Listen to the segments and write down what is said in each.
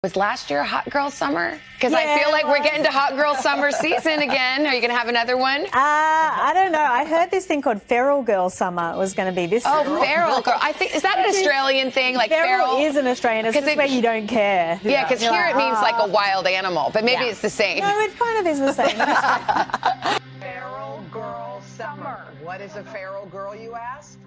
Was last year Hot Girl Summer? Because I feel like we're getting to Hot Girl Summer season again. Are you going to have another one? I don't know. I heard this thing called Feral Girl Summer was going to be this. Oh, Feral Girl. I think, is that an Australian thing? Like feral is an Australian. It's just where you don't care. Yeah, because here it means like a wild animal, but maybe it's the same. No, it kind of is the same. Feral Girl Summer. What is a feral girl, you ask?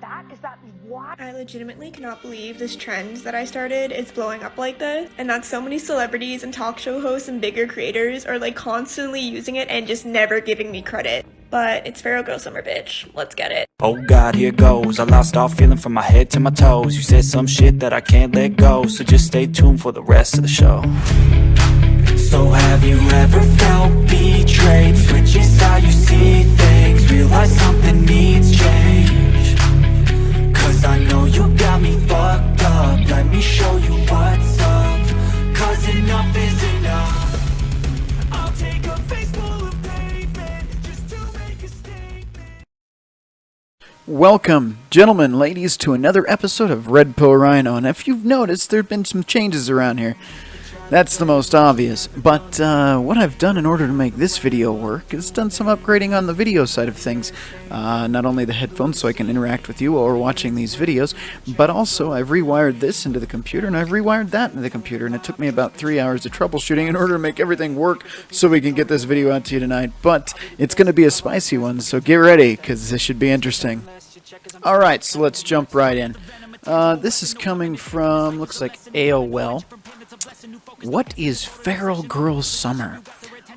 What? I legitimately cannot believe this trend that I started is blowing up like this, and that so many celebrities and talk show hosts and bigger creators are like constantly using it and just never giving me credit. But it's Feral Girl Summer, bitch. Let's get it. Oh God, here goes. I lost all feeling from my head to my toes. You said some shit that I can't let go, so just stay tuned for the rest of the show. So have you ever felt betrayed? Switches how you see things, realize something needs change. Cause I know you got me fucked up. Let me show you what's up. Cause enough is enough. I'll take a face full of pavement just to make a statement. Welcome, gentlemen, ladies, to another episode of Red Pill Rhino. And if you've noticed, there have been some changes around here. That's the most obvious. But what I've done in order to make this video work is done some upgrading on the video side of things. Not only the headphones so I can interact with you while we're watching these videos, but also I've rewired this into the computer and I've rewired that into the computer. And it took me about 3 hours of troubleshooting in order to make everything work so we can get this video out to you tonight. But it's going to be a spicy one, so get ready because this should be interesting. Alright, so let's jump right in. This is coming from, looks like AOL. What is Feral Girl Summer?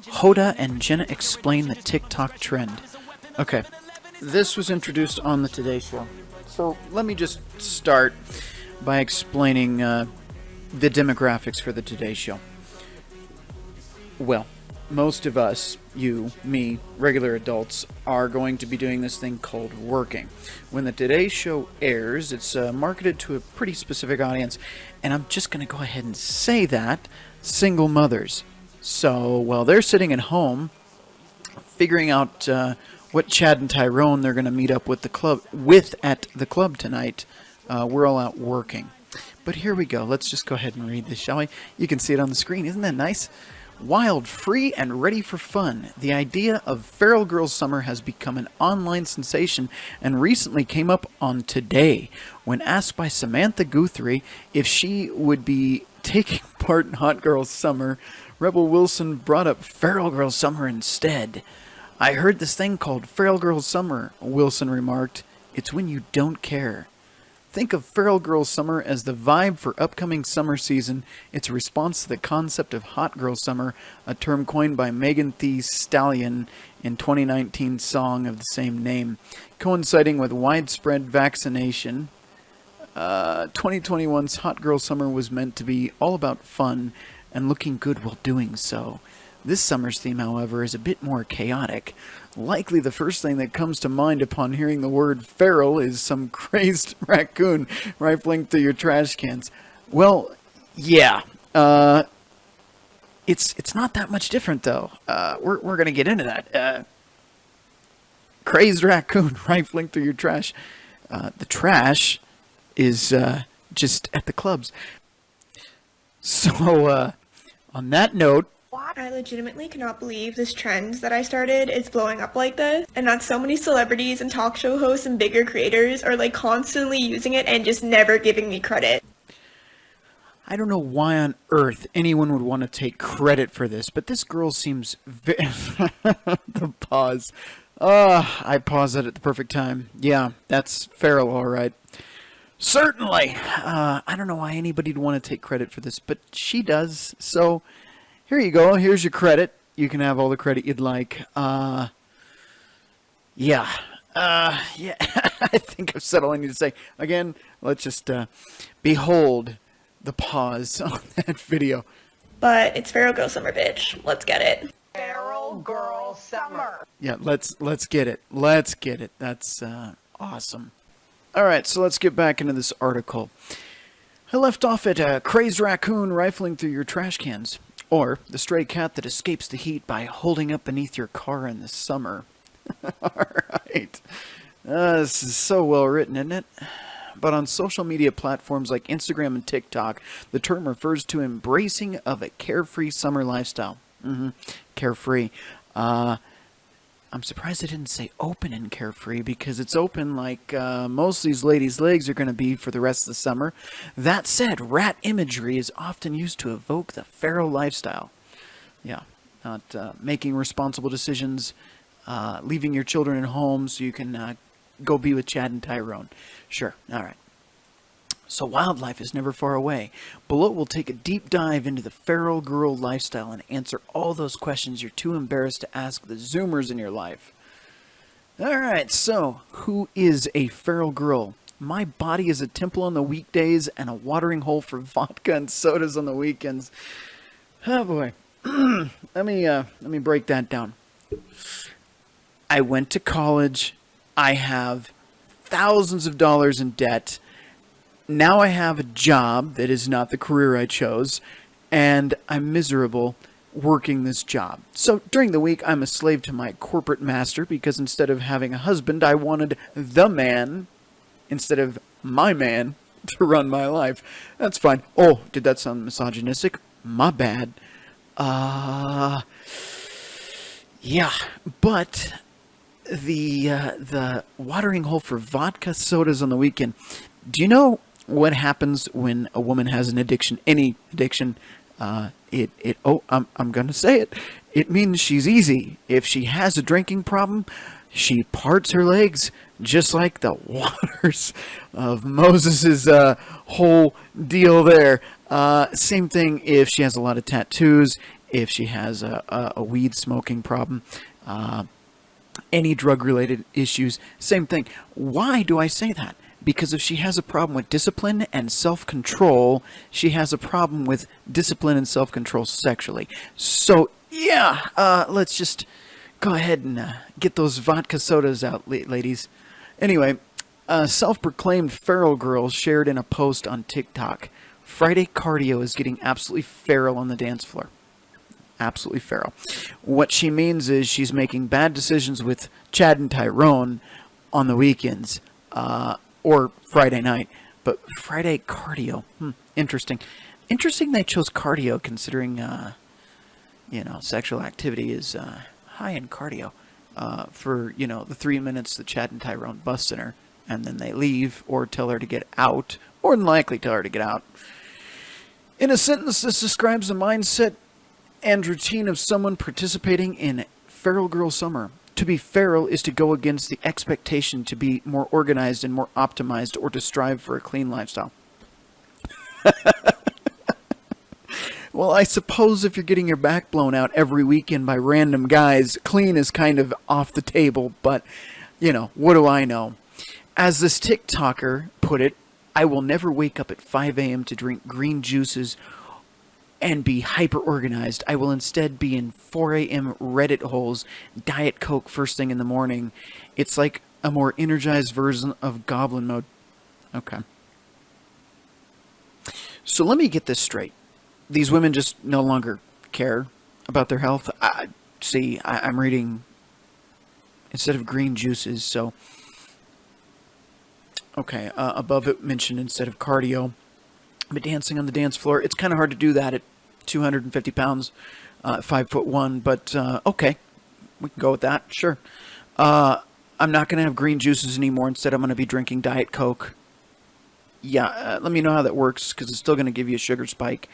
Hoda and Jenna explain the TikTok trend. Okay, this was introduced on the Today Show. So let me just start by explaining the demographics for the Today Show. Well, most of us, you, me, regular adults, are going to be doing this thing called working. When the Today Show airs, it's marketed to a pretty specific audience, and I'm just going to go ahead and say that, single mothers. So while they're sitting at home, figuring out what Chad and Tyrone they're going to meet up with at the club tonight, we're all out working. But here we go. Let's just go ahead and read this, shall we? You can see it on the screen. Isn't that nice? Wild, free, and ready for fun, the idea of Feral Girl Summer has become an online sensation and recently came up on Today when asked by Samantha Guthrie if she would be taking part in Hot Girl Summer. Rebel Wilson brought up Feral Girl Summer instead. I heard this thing called Feral Girl Summer, Wilson remarked. It's when you don't care. Think of Feral Girl Summer as the vibe for upcoming summer season. It's a response to the concept of Hot Girl Summer, a term coined by Megan Thee Stallion in 2019's song of the same name. Coinciding with widespread vaccination, 2021's Hot Girl Summer was meant to be all about fun and looking good while doing so. This summer's theme, however, is a bit more chaotic. Likely the first thing that comes to mind upon hearing the word feral is some crazed raccoon rifling through your trash cans. Well, yeah. It's not that much different, though. We're going to get into that. Crazed raccoon rifling through your trash. The trash is just at the clubs. So, on that note, I legitimately cannot believe this trend that I started is blowing up like this, and that so many celebrities and talk show hosts and bigger creators are like constantly using it and just never giving me credit. I don't know why on earth anyone would want to take credit for this, but this girl seems the pause. I paused it at the perfect time. Yeah, that's feral, all right. Certainly. I don't know why anybody'd want to take credit for this, but she does, so here you go. Here's your credit. You can have all the credit you'd like. Yeah. I think I've said all I need to say. Again, let's just behold the pause on that video. But it's Feral Girl Summer, bitch. Let's get it. Feral Girl Summer. Yeah, let's get it. Let's get it. That's awesome. All right, so let's get back into this article. I left off at a crazed raccoon rifling through your trash cans. Or the stray cat that escapes the heat by holding up beneath your car in the summer. Alright. This is so well written, isn't it? but on social media platforms like Instagram and TikTok, the term refers to embracing of a carefree summer lifestyle. Carefree. I'm surprised I didn't say open and carefree, because it's open like most of these ladies' legs are going to be for the rest of the summer. That said, rat imagery is often used to evoke the feral lifestyle. Yeah, not making responsible decisions, leaving your children at home so you can go be with Chad and Tyrone. Sure, all right. So wildlife is never far away. Below, we'll take a deep dive into the feral girl lifestyle and answer all those questions you're too embarrassed to ask the Zoomers in your life. All right, so who is a feral girl? My body is a temple on the weekdays and a watering hole for vodka and sodas on the weekends. Oh boy, let me break that down. I went to college. I have thousands of dollars in debt. Now I have a job that is not the career I chose, and I'm miserable working this job. So during the week, I'm a slave to my corporate master, because instead of having a husband, I wanted the man, instead of my man, to run my life. That's fine. Oh, did that sound misogynistic? My bad. Yeah, but the watering hole for vodka sodas on the weekend. Do you know what happens when a woman has an addiction, any addiction? I'm going to say it. It means she's easy. If she has a drinking problem, she parts her legs just like the waters of Moses's whole deal there. Same thing if she has a lot of tattoos, if she has a weed smoking problem, any drug-related issues, same thing. Why do I say that? Because if she has a problem with discipline and self-control, she has a problem with discipline and self-control sexually. So, yeah, let's just go ahead and get those vodka sodas out, ladies. Anyway, a self-proclaimed feral girl shared in a post on TikTok. Friday cardio is getting absolutely feral on the dance floor. Absolutely feral. What she means is she's making bad decisions with Chad and Tyrone on the weekends. Or Friday night, but Friday cardio. Interesting. Interesting they chose cardio, considering, sexual activity is high in cardio. For, the 3 minutes that Chad and Tyrone bust in her, and then they leave or tell her to get out, more than likely tell her to get out. In a sentence, this describes the mindset and routine of someone participating in Feral Girl Summer. To be feral is to go against the expectation to be more organized and more optimized, or to strive for a clean lifestyle. Well, I suppose if you're getting your back blown out every weekend by random guys, clean is kind of off the table, but, what do I know? As this TikToker put it, I will never wake up at 5 a.m. to drink green juices and be hyper-organized. I will instead be in 4 a.m. Reddit holes, Diet Coke first thing in the morning. It's like a more energized version of Goblin Mode. Okay. So let me get this straight. These women just no longer care about their health. I'm reading instead of green juices, so... Okay, above it mentioned instead of cardio, but dancing on the dance floor. It's kind of hard to do that at 250 pounds, 5'1", but okay, we can go with that, sure. I'm not going to have green juices anymore. Instead, I'm going to be drinking Diet Coke. Yeah, let me know how that works, because it's still going to give you a sugar spike,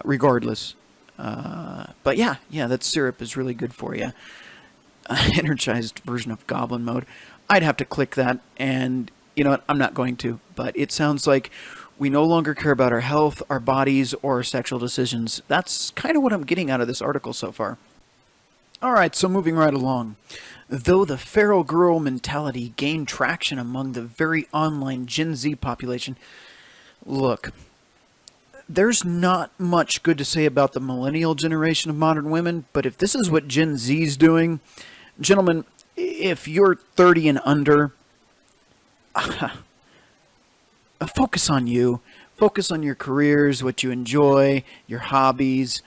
regardless. But yeah, that syrup is really good for you. Energized version of Goblin Mode. I'd have to click that, and you know what? I'm not going to, but it sounds like we no longer care about our health, our bodies, or our sexual decisions. That's kind of what I'm getting out of this article so far. All right, so moving right along. Though the feral girl mentality gained traction among the very online Gen Z population, look, there's not much good to say about the millennial generation of modern women, but if this is what Gen Z's doing, gentlemen, if you're 30 and under, focus on you. Focus on your careers, what you enjoy, your hobbies.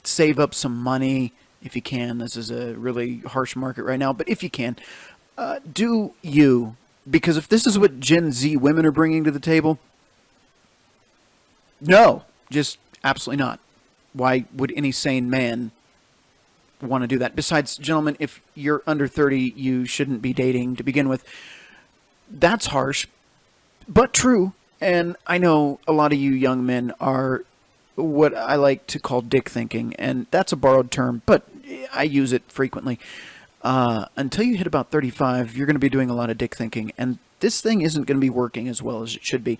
Save up some money if you can. This is a really harsh market right now, but if you can, do you. Because if this is what Gen Z women are bringing to the table, no, just absolutely not. Why would any sane man want to do that? Besides, gentlemen, if you're under 30, you shouldn't be dating to begin with. That's harsh, but true. And I know a lot of you young men are what I like to call dick thinking, and that's a borrowed term, but I use it frequently. Until you hit about 35, you're going to be doing a lot of dick thinking, and this thing isn't going to be working as well as it should be.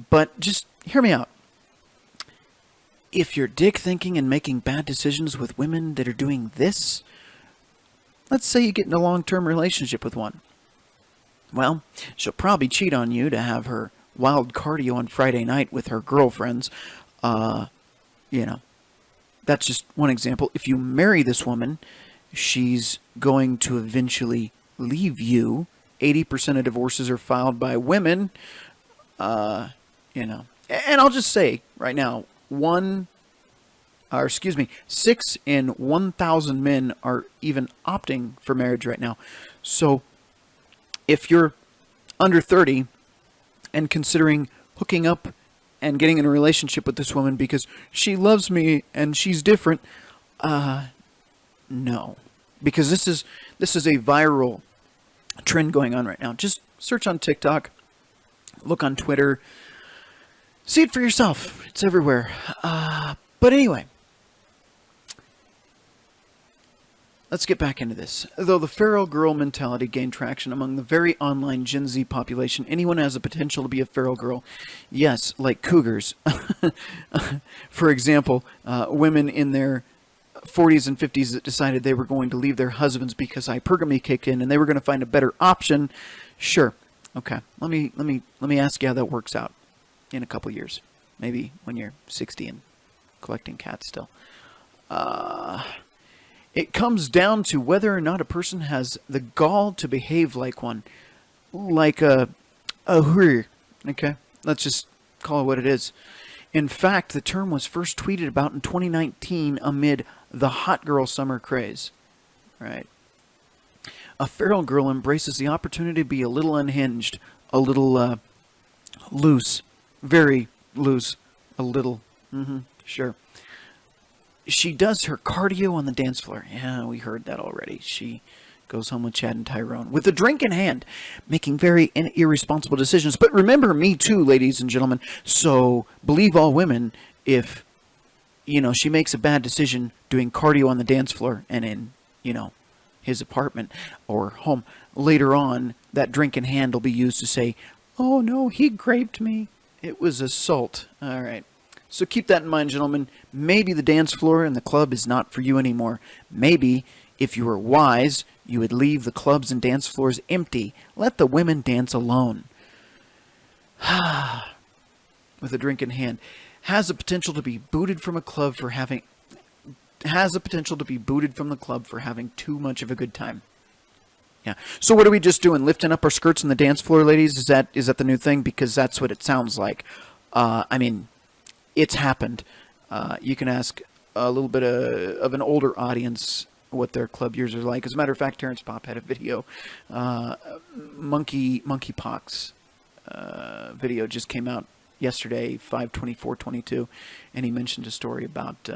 But just hear me out. If you're dick thinking and making bad decisions with women that are doing this, let's say you get in a long-term relationship with one. Well, she'll probably cheat on you to have her wild cardio on Friday night with her girlfriends. That's just one example. If you marry this woman, she's going to eventually leave you. 80% of divorces are filed by women. And I'll just say right now, 6 in 1,000 men are even opting for marriage right now. So if you're under 30 and considering hooking up and getting in a relationship with this woman because she loves me and she's different, no. Because this is a viral trend going on right now. Just search on TikTok, look on Twitter, see it for yourself. It's everywhere. But anyway, let's get back into this. Though the feral girl mentality gained traction among the very online Gen Z population, anyone has the potential to be a feral girl. Yes, like cougars. For example, women in their 40s and 50s that decided they were going to leave their husbands because hypergamy kicked in and they were going to find a better option. Sure. Okay. Let me ask you how that works out in a couple years. Maybe when you're 60 and collecting cats still. It comes down to whether or not a person has the gall to behave like one. Like a hurry. Okay? Let's just call it what it is. In fact, the term was first tweeted about in 2019 amid the hot girl summer craze. Right? A feral girl embraces the opportunity to be a little unhinged, a little loose, very loose, a little. Sure. She does her cardio on the dance floor. Yeah, we heard that already. She goes home with Chad and Tyrone with a drink in hand, making very irresponsible decisions. But remember, me too, ladies and gentlemen. So believe all women if, she makes a bad decision doing cardio on the dance floor and in, his apartment or home. Later on, that drink in hand will be used to say, oh no, he raped me. It was assault. All right. So keep that in mind, gentlemen. Maybe the dance floor and the club is not for you anymore. Maybe, if you were wise, you would leave the clubs and dance floors empty. Let the women dance alone. With a drink in hand. Has the potential to be booted from the club for having too much of a good time. Yeah. So what are we just doing? Lifting up our skirts on the dance floor, ladies? Is that the new thing? Because that's what it sounds like. It's happened. You can ask a little bit of an older audience what their club years are like. As a matter of fact, Terrence Pop had a video. Monkeypox video just came out yesterday, 5/24/22, and he mentioned a story about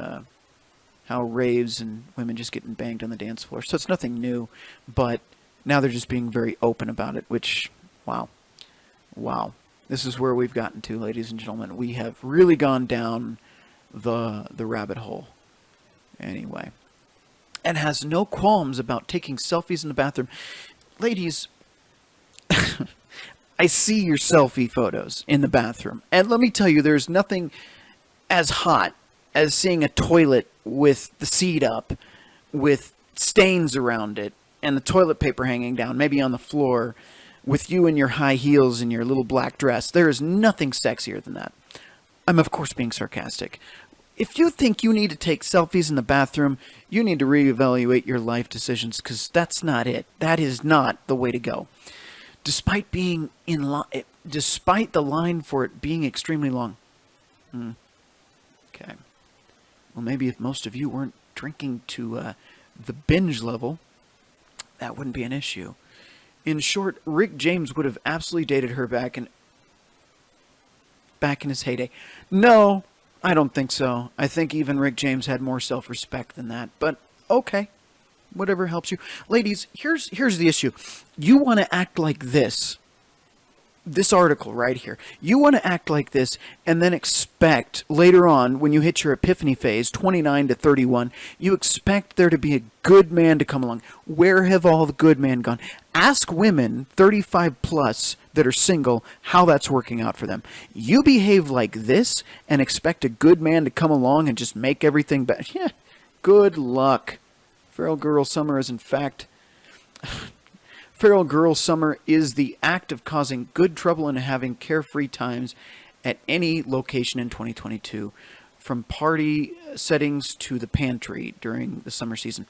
how raves and women just getting banged on the dance floor. So it's nothing new, but now they're just being very open about it, which, wow. This is where we've gotten to, ladies and gentlemen. We have really gone down the rabbit hole. Anyway. And has no qualms about taking selfies in the bathroom. Ladies, I see your selfie photos in the bathroom. And let me tell you, there's nothing as hot as seeing a toilet with the seat up, with stains around it, and the toilet paper hanging down, maybe on the floor, with you in your high heels and your little black dress. There is nothing sexier than that. I'm, of course, being sarcastic. If you think you need to take selfies in the bathroom, you need to reevaluate your life decisions, because that's not it. That is not the way to go. Despite the line for it being extremely long. Okay. Well, maybe if most of you weren't drinking to the binge level, that wouldn't be an issue. In short, Rick James would have absolutely dated her back in his heyday. No, I don't think so. I think even Rick James had more self-respect than that. But okay, whatever helps you. Ladies, here's the issue. You want to act like this article right here. You want to act like this and then expect later on, when you hit your epiphany phase, 29 to 31, you expect there to be a good man to come along. Where have all the good men gone? Ask women 35 plus that are single how that's working out for them. You behave like this and expect a good man to come along and just make everything better. Yeah, good luck. Feral Girl Summer is in fact... Feral Girl Summer is the act of causing good trouble and having carefree times at any location in 2022, from party settings to the pantry during the summer season.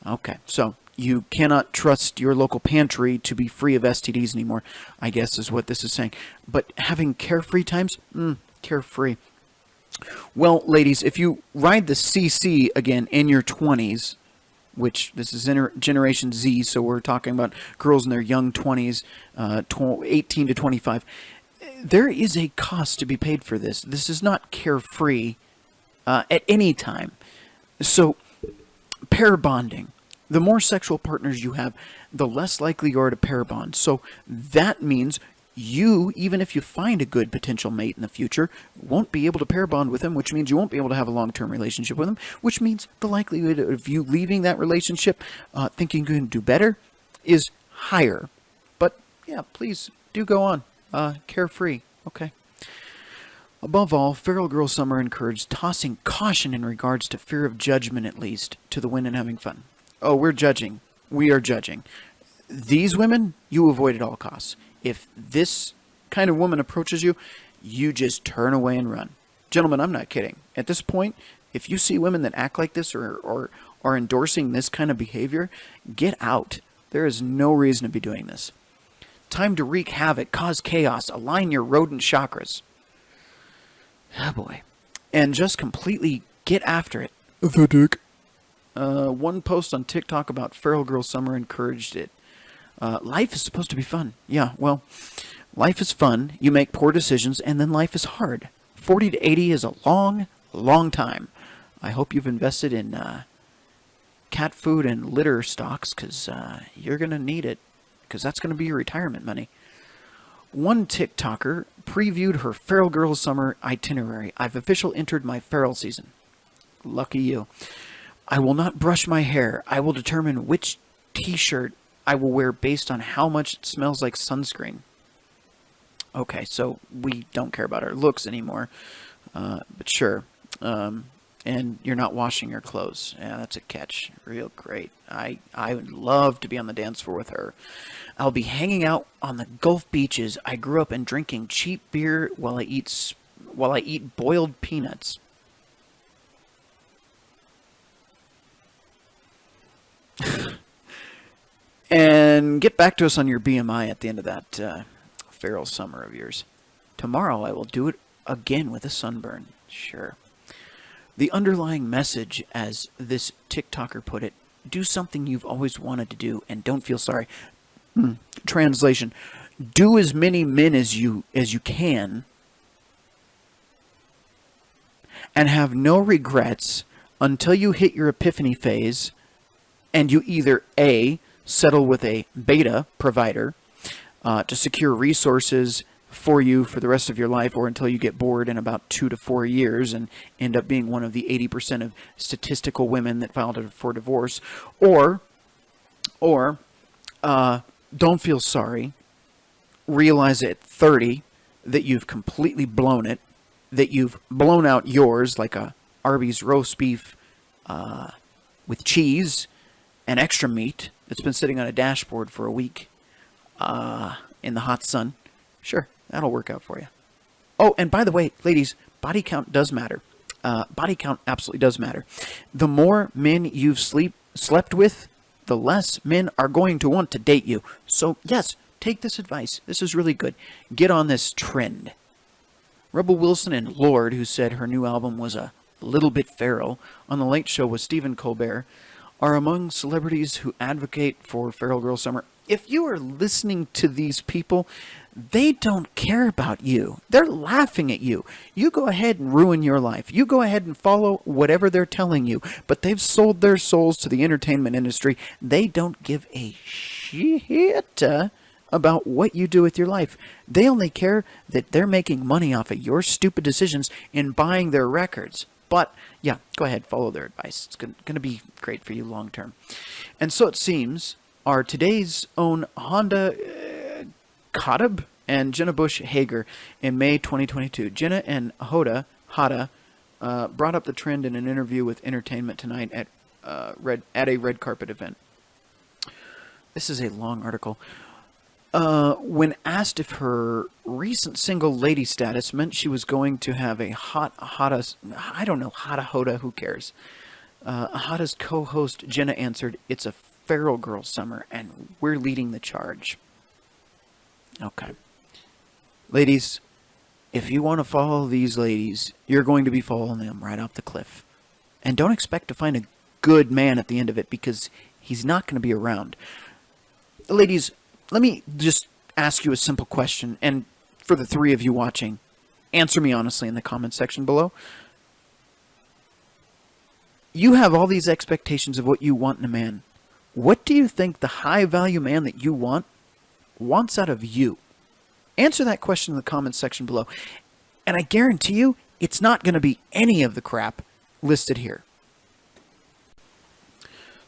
Okay, so you cannot trust your local pantry to be free of STDs anymore, I guess is what this is saying. But having carefree times? Carefree. Well, ladies, if you ride the CC again in your 20s, which this is Generation Z, so we're talking about girls in their young 20s, 18 to 25. There is a cost to be paid for this. This is not carefree at any time. So, pair bonding. The more sexual partners you have, the less likely you are to pair bond. So that means you, even if you find a good potential mate in the future, won't be able to pair bond with him, which means you won't be able to have a long-term relationship with him, which means the likelihood of you leaving that relationship thinking you can do better is higher. But, yeah, please, do go on. Carefree. Okay. Above all, Feral Girl Summer encouraged tossing caution in regards to fear of judgment, at least, to the women having fun. Oh, we're judging. We are judging. These women, you avoid at all costs. If this kind of woman approaches you, you just turn away and run. Gentlemen, I'm not kidding. At this point, if you see women that act like this or are endorsing this kind of behavior, get out. There is no reason to be doing this. Time to wreak havoc, cause chaos, align your rodent chakras. Oh boy. And just completely get after it. The dick. One post on TikTok about Feral Girl Summer encouraged it. Life is supposed to be fun. Yeah, well, life is fun. You make poor decisions, and then life is hard. 40 to 80 is a long, long time. I hope you've invested in cat food and litter stocks, because you're going to need it, because that's going to be your retirement money. One TikToker previewed her Feral Girl Summer itinerary. I've officially entered my feral season. Lucky you. I will not brush my hair. I will determine which t-shirt I will wear based on how much it smells like sunscreen. Okay, so we don't care about our looks anymore. But sure. And you're not washing your clothes. Yeah, that's a catch. Real great. I would love to be on the dance floor with her. I'll be hanging out on the Gulf beaches. I grew up and drinking cheap beer while I eat boiled peanuts. And get back to us on your BMI at the end of that feral summer of yours. Tomorrow I will do it again with a sunburn. Sure. The underlying message, as this TikToker put it, do something you've always wanted to do and don't feel sorry. Translation: do as many men as you can and have no regrets until you hit your epiphany phase and you either A, settle with a beta provider to secure resources for you for the rest of your life, or until you get bored in about 2 to 4 years and end up being one of the 80% of statistical women that filed for divorce, or don't feel sorry, realize at 30 that you've completely blown it, that you've blown out yours like a Arby's roast beef with cheese and extra meat that's been sitting on a dashboard for a week in the hot sun. Sure, that'll work out for you. Oh, and by the way, ladies, body count does matter. Body count absolutely does matter. The more men you've slept with, the less men are going to want to date you. So, yes, take this advice. This is really good. Get on this trend. Rebel Wilson and Lorde, who said her new album was a little bit feral, on The Late Show with Stephen Colbert, are among celebrities who advocate for Feral Girl Summer. If you are listening to these people, they don't care about you. They're laughing at you. You go ahead and ruin your life. You go ahead and follow whatever they're telling you. But they've sold their souls to the entertainment industry. They don't give a shit about what you do with your life. They only care that they're making money off of your stupid decisions in buying their records. But, yeah, go ahead, follow their advice. It's going to be great for you long term. And so it seems our today's own Honda Khattab and Jenna Bush Hager in May 2022. Jenna and Hoda brought up the trend in an interview with Entertainment Tonight at a red carpet event. This is a long article. When asked if her recent single lady status meant she was going to have a Hoda, who cares? Hoda's co-host Jenna answered, "It's a feral girl summer, and we're leading the charge." Okay. Ladies, if you want to follow these ladies, you're going to be following them right off the cliff. And don't expect to find a good man at the end of it, because he's not going to be around. Ladies, let me just ask you a simple question, and for the three of you watching, answer me honestly in the comments section below. You have all these expectations of what you want in a man. What do you think the high-value man that you wants out of you? Answer that question in the comments section below, and I guarantee you, it's not going to be any of the crap listed here.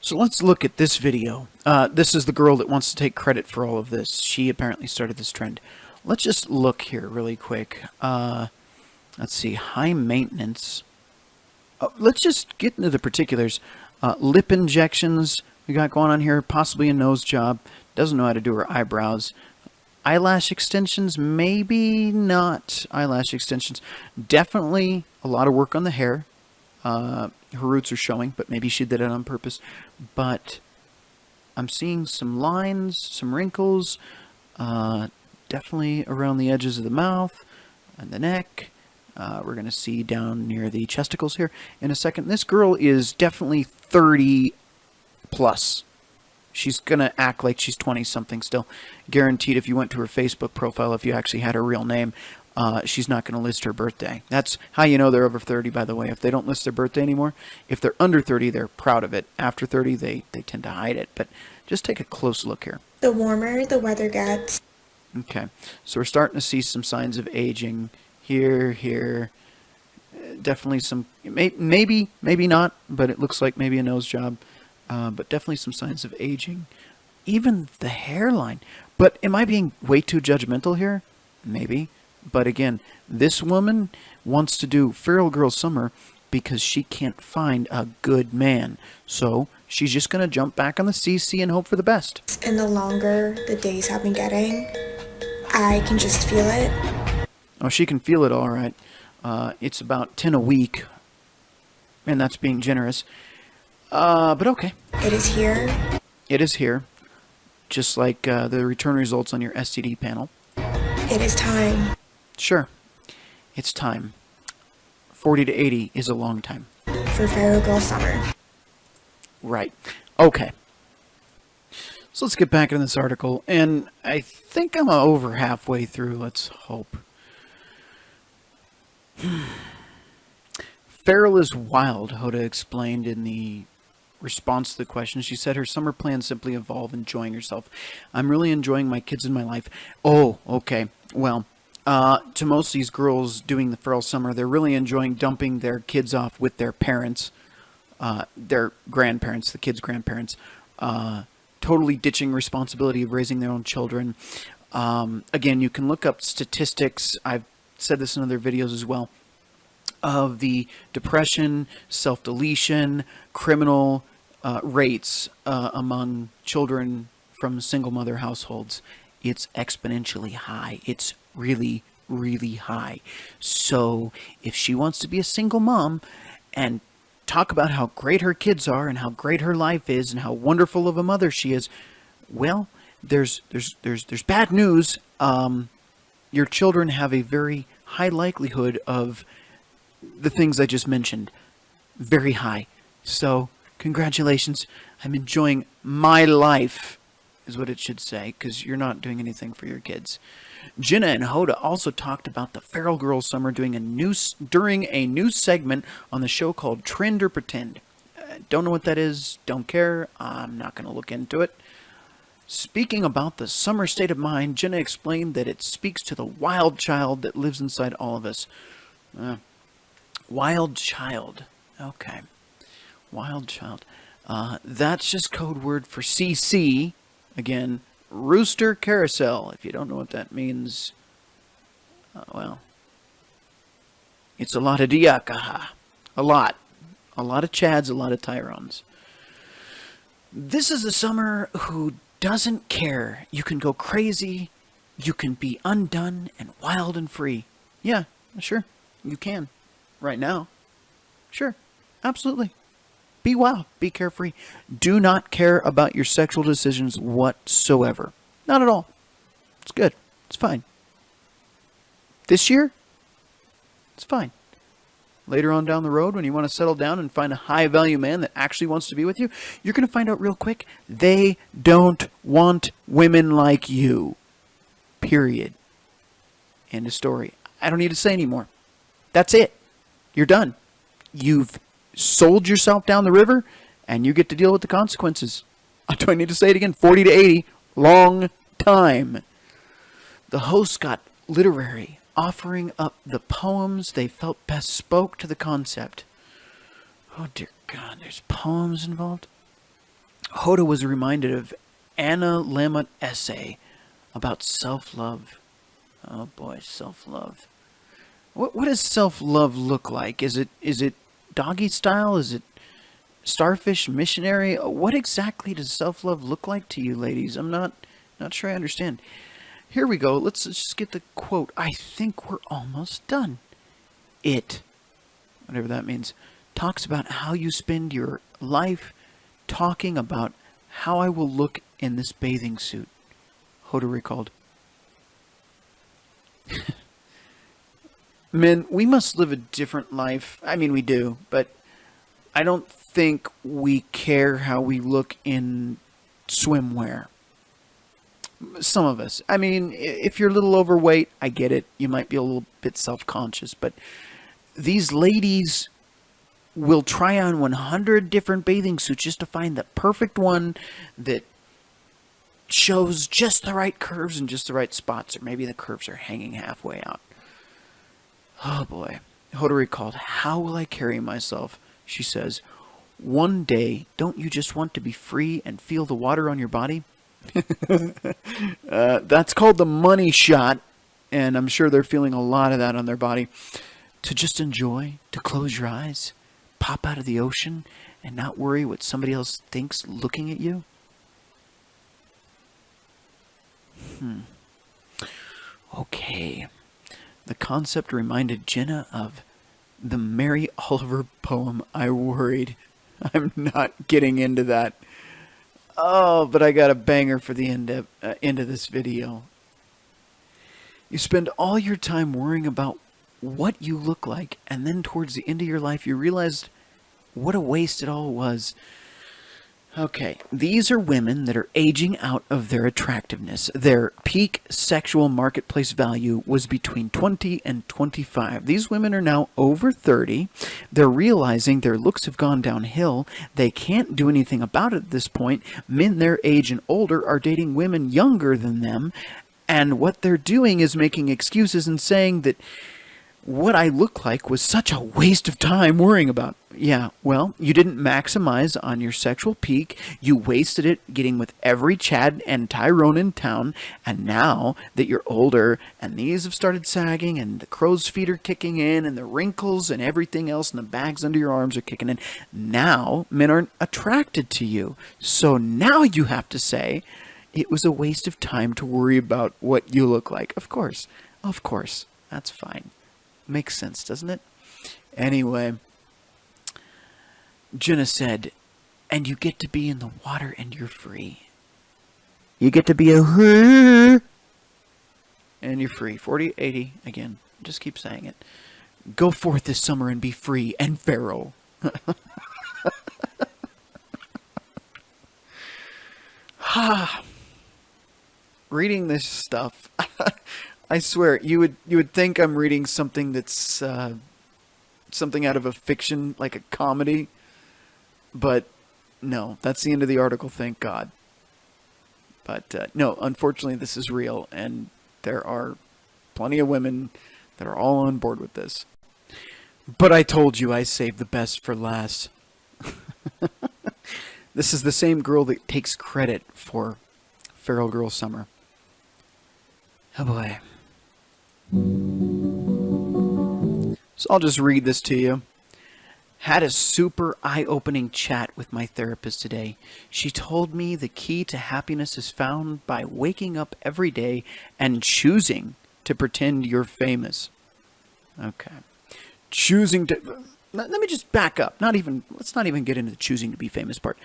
So let's look at this video. This is the girl that wants to take credit for all of this. She apparently started this trend. Let's just look here really quick. Let's see, high maintenance. Let's just get into the particulars. Lip injections we got going on here, possibly a nose job. Doesn't know how to do her eyebrows. Eyelash extensions, maybe not eyelash extensions. Definitely a lot of work on the hair. Her roots are showing, but maybe she did it on purpose. But I'm seeing some lines, some wrinkles, definitely around the edges of the mouth and the neck. We're going to see down near the chesticles here in a second. This girl is definitely 30 plus. She's going to act like she's 20-something still. Guaranteed if you went to her Facebook profile, if you actually had her real name, she's not going to list her birthday. That's how you know they're over 30, by the way. If they don't list their birthday anymore, if they're under 30, they're proud of it. After 30, they tend to hide it. But just take a close look here. The warmer the weather gets. Okay, so we're starting to see some signs of aging here. Definitely some, maybe not, but it looks like maybe a nose job. But definitely some signs of aging. Even the hairline. But am I being way too judgmental here? Maybe. But again, this woman wants to do Feral Girl Summer because she can't find a good man. So she's just going to jump back on the CC and hope for the best. And the longer the days have been getting, I can just feel it. Oh, she can feel it all right. It's about 10 a week. And that's being generous. But okay. It is here. It is here. Just like the return results on your STD panel. It is time. Sure. It's time. 40 to 80 is a long time. For Feral Girl Summer. Right. Okay. So let's get back into this article. And I think I'm over halfway through. Let's hope. Feral is wild, Hoda explained in the response to the question. She said her summer plans simply involve enjoying herself. I'm really enjoying my kids in my life. Oh, okay. Well, to most of these girls doing the feral summer, they're really enjoying dumping their kids off with their parents, their grandparents, the kids' grandparents, totally ditching responsibility of raising their own children. Again, you can look up statistics. I've said this in other videos as well, of the depression, self-deletion, criminal rates among children from single mother households. It's exponentially high. It's really, really high. So if she wants to be a single mom and talk about how great her kids are and how great her life is and how wonderful of a mother she is, well, there's bad news. Your children have a very high likelihood of the things I just mentioned. Very high. So Congratulations. I'm enjoying my life, is what it should say, because you're not doing anything for your kids. Jenna and Hoda also talked about the Feral Girl Summer during a new segment on the show called Trend or Pretend. Don't know what that is, don't care, I'm not going to look into it. Speaking about the summer state of mind, Jenna explained that it speaks to the wild child that lives inside all of us. Wild child. Okay. Wild child. That's just code word for CC. Again, Rooster Carousel. If you don't know what that means, well, it's a lot of diakaha. A lot. A lot of Chads, a lot of Tyrons. This is a summer who doesn't care. You can go crazy. You can be undone and wild and free. Yeah, sure. You can. Right now. Sure. Absolutely. Be wild. Be carefree. Do not care about your sexual decisions whatsoever. Not at all. It's good. It's fine. This year, it's fine. Later on down the road, when you want to settle down and find a high-value man that actually wants to be with you, you're going to find out real quick, they don't want women like you. Period. End of story. I don't need to say anymore. That's it. You're done. You've sold yourself down the river, and you get to deal with the consequences. Do I need to say it again? 40 to 80. Long time. The hosts got literary, offering up the poems they felt best spoke to the concept. Oh dear God, there's poems involved? Hoda was reminded of Anna Lamott essay about self-love. Oh boy, self-love. What does self-love look like? Is it doggy style? Is it starfish missionary? What exactly does self-love look like to you, ladies? I'm not sure I understand. Here we go. Let's just get the quote. I think we're almost done. It, whatever that means, talks about how you spend your life talking about how I will look in this bathing suit. Hoda recalled. Men, we must live a different life. I mean, we do, but I don't think we care how we look in swimwear. Some of us. I mean, if you're a little overweight, I get it. You might be a little bit self-conscious, but these ladies will try on 100 different bathing suits just to find the perfect one that shows just the right curves and just the right spots, or maybe the curves are hanging halfway out. Oh boy. Hoda recalled, how will I carry myself? She says, one day, don't you just want to be free and feel the water on your body? That's called the money shot, and I'm sure they're feeling a lot of that on their body. To just enjoy, to close your eyes, pop out of the ocean, and not worry what somebody else thinks looking at you. Okay. The concept reminded Jenna of the Mary Oliver poem, I Worried. I'm not getting into that. Oh, but I got a banger for the end of this video. You spend all your time worrying about what you look like, and then towards the end of your life you realized what a waste it all was. Okay, these are women that are aging out of their attractiveness. Their peak sexual marketplace value was between 20 and 25. These women are now over 30. They're realizing their looks have gone downhill. They can't do anything about it at this point. Men their age and older are dating women younger than them. And what they're doing is making excuses and saying that what I look like was such a waste of time worrying about. Yeah, well, you didn't maximize on your sexual peak. You wasted it getting with every Chad and Tyrone in town. And now that you're older and these have started sagging and the crow's feet are kicking in and the wrinkles and everything else and the bags under your arms are kicking in, now men aren't attracted to you. So now you have to say it was a waste of time to worry about what you look like. Of course, that's fine. Makes sense, doesn't it? Anyway, Jenna said, and you get to be in the water and you're free. You get to be a and you're free. 40, 80, again, just keep saying it. Go forth this summer and be free and feral. Reading this stuff, I swear, you would think I'm reading something that's something out of a fiction, like a comedy. But no, that's the end of the article, thank God. But no, unfortunately, this is real, and there are plenty of women that are all on board with this. But I told you I saved the best for last. This is the same girl that takes credit for Feral Girl Summer. Oh boy. So I'll just read this to you. Had a super eye-opening chat with my therapist today. She told me the key to happiness is found by waking up every day and choosing to pretend you're famous. Okay. Choosing to... Let me just back up. Let's not even get into the choosing to be famous part.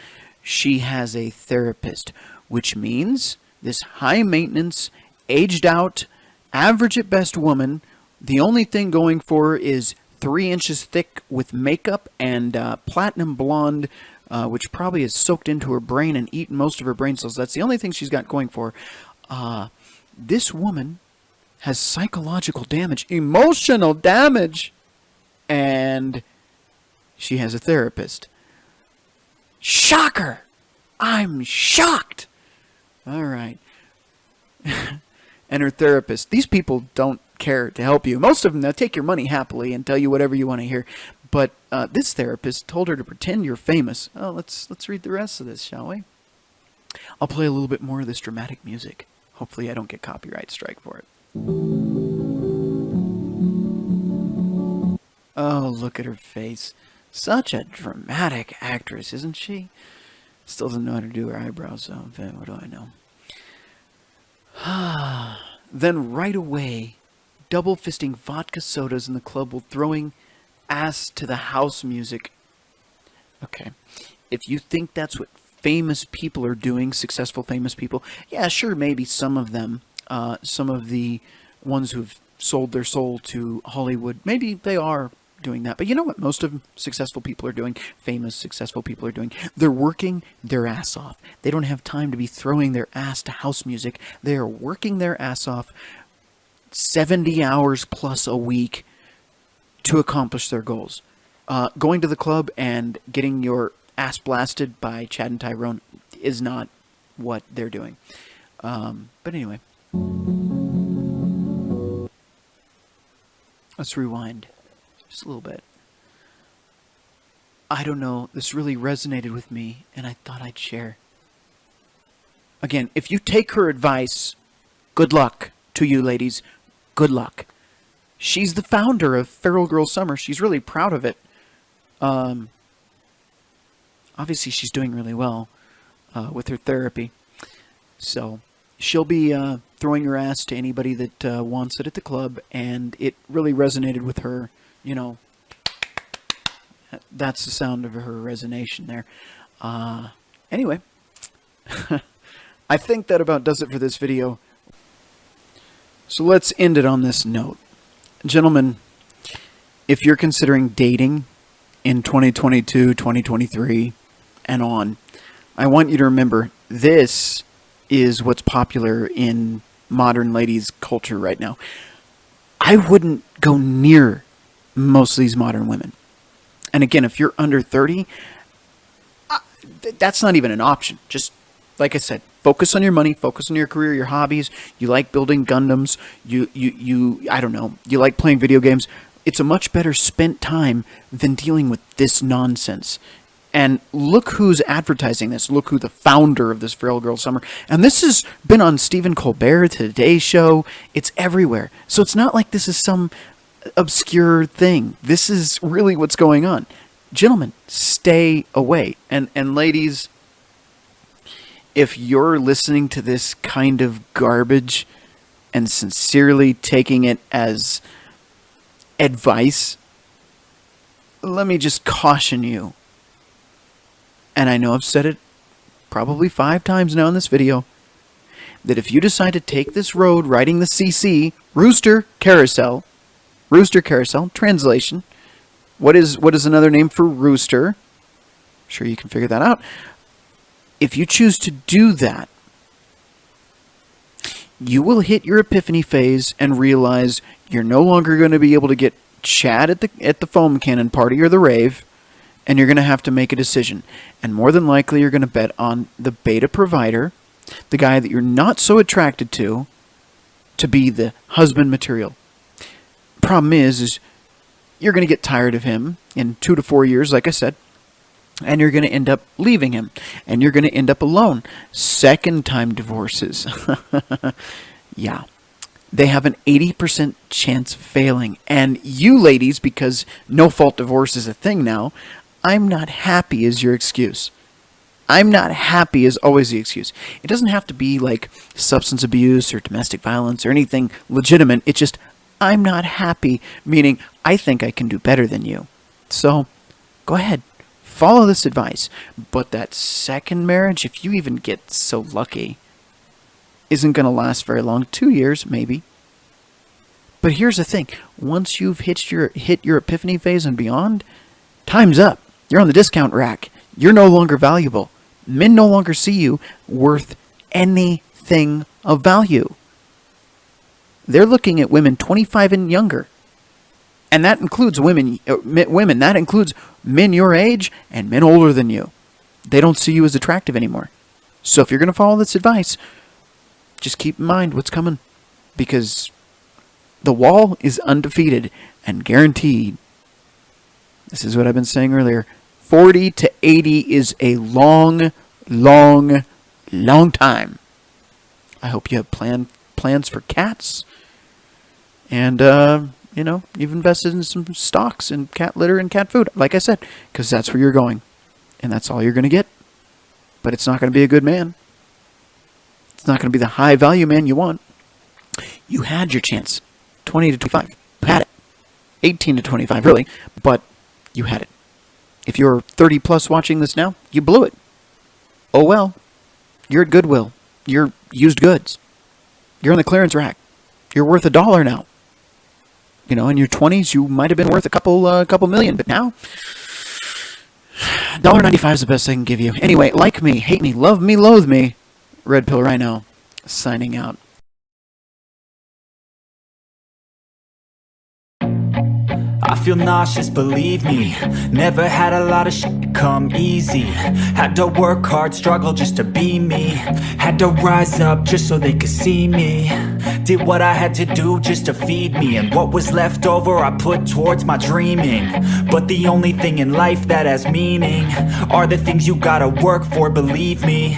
She has a therapist, which means this high-maintenance, aged-out, average at best woman, the only thing going for her is 3 inches thick with makeup and platinum blonde, which probably has soaked into her brain and eaten most of her brain cells. That's the only thing she's got going for her. This woman has psychological damage, emotional damage, and she has a therapist. Shocker! I'm shocked! All right. And her therapist. These people don't care to help you. Most of them, they'll take your money happily and tell you whatever you want to hear. But this therapist told her to pretend you're famous. Oh, let's read the rest of this, shall we? I'll play a little bit more of this dramatic music. Hopefully I don't get copyright strike for it. Oh, look at her face. Such a dramatic actress, isn't she? Still doesn't know how to do her eyebrows, so what do I know? Then right away, double fisting vodka sodas in the club while throwing ass to the house music. Okay, if you think that's what famous people are doing, successful famous people, yeah, sure, maybe some of them, some of the ones who've sold their soul to Hollywood, maybe they are doing that. But you know what most of successful people are doing, famous successful people are doing? They're working their ass off. They don't have time to be throwing their ass to house music. They are working their ass off 70 hours plus a week to accomplish their goals. Going to the club and getting your ass blasted by Chad and Tyrone is not what they're doing. But anyway. Let's rewind just a little bit. I don't know, this really resonated with me, and I thought I'd share. Again, if you take her advice, good luck to you ladies. Good luck. She's the founder of Feral Girl Summer. She's really proud of it. Obviously, she's doing really well with her therapy. So she'll be throwing her ass to anybody that wants it at the club, and it really resonated with her. You know, that's the sound of her resonation there. Anyway, I think that about does it for this video. So let's end it on this note. Gentlemen, if you're considering dating in 2022, 2023, and on, I want you to remember this is what's popular in modern ladies' culture right now. I wouldn't go near most of these modern women. And again, if you're under 30, that's not even an option. Just, like I said, focus on your money, focus on your career, your hobbies. You like building Gundams, I don't know, you like playing video games. It's a much better spent time than dealing with this nonsense. And look who's advertising this. Look who the founder of this Feral Girl Summer. And this has been on Stephen Colbert, Today Show. It's everywhere. So it's not like this is some obscure thing. This is really what's going on. Gentlemen, stay away. And ladies, if you're listening to this kind of garbage and sincerely taking it as advice, let me just caution you. And I know I've said it probably 5 times now in this video, that if you decide to take this road riding the CC, Rooster Carousel, translation, what is another name for rooster? I'm sure you can figure that out. If you choose to do that, you will hit your epiphany phase and realize you're no longer going to be able to get Chad at the foam cannon party or the rave, and you're going to have to make a decision. And more than likely, you're going to bet on the beta provider, the guy that you're not so attracted to be the husband material. Problem is you're going to get tired of him in 2 to 4 years, like I said, and you're going to end up leaving him, and you're going to end up alone. Second-time divorces. Yeah. They have an 80% chance of failing. And you ladies, because no-fault divorce is a thing now, I'm not happy is your excuse. I'm not happy is always the excuse. It doesn't have to be like substance abuse or domestic violence or anything legitimate. It's just, I'm not happy, meaning I think I can do better than you. So, go ahead. Follow this advice. But that second marriage, if you even get so lucky, isn't going to last very long. 2 years, maybe. But here's the thing. Once you've hit your epiphany phase and beyond, time's up. You're on the discount rack. You're no longer valuable. Men no longer see you worth anything of value. They're looking at women 25 and younger. And that includes women. That includes men your age and men older than you. They don't see you as attractive anymore. So if you're going to follow this advice, just keep in mind what's coming. Because the wall is undefeated and guaranteed. This is what I've been saying earlier. 40 to 80 is a long, long, long time. I hope you have plans for cats. And, you've invested in some stocks in cat litter and cat food, like I said, because that's where you're going. And that's all you're going to get. But it's not going to be a good man. It's not going to be the high value man you want. You had your chance. 20 to 25. You had it. 18 to 25, really. But you had it. If you're 30 plus watching this now, you blew it. Oh well. You're at Goodwill. You're used goods. You're on the clearance rack. You're worth $1 now. In your 20s, you might have been worth a couple million, but now, $1.95 is the best I can give you. Anyway, like me, hate me, love me, loathe me. Red Pill Rhino, signing out. I feel nauseous, believe me. Never had a lot of shit come easy. Had to work hard, struggle just to be me. Had to rise up just so they could see me. Did what I had to do just to feed me. And what was left over I put towards my dreaming. But the only thing in life that has meaning are the things you gotta work for, believe me.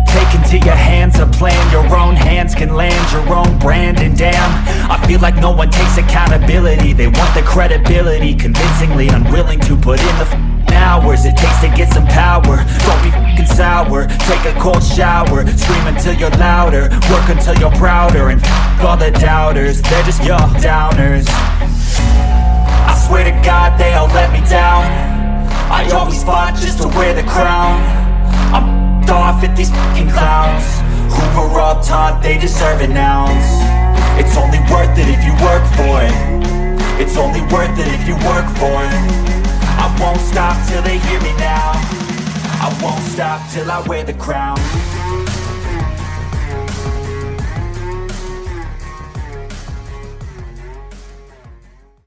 Take into your hands a plan. Your own hands can land your own brand. And damn, I feel like no one takes accountability. They want the credibility, convincingly unwilling to put in the hours it takes to get some power. Don't be f***ing sour. Take a cold shower. Scream until you're louder. Work until you're prouder. And f*** all the doubters, they're just your downers. I swear to God they all let me down. I always fought just to wear the crown. I'm off at these fucking clowns who were all taught they deserve an ounce. It's only worth it if you work for it. It's only worth it if you work for it. I won't stop till they hear me now. I won't stop till I wear the crown.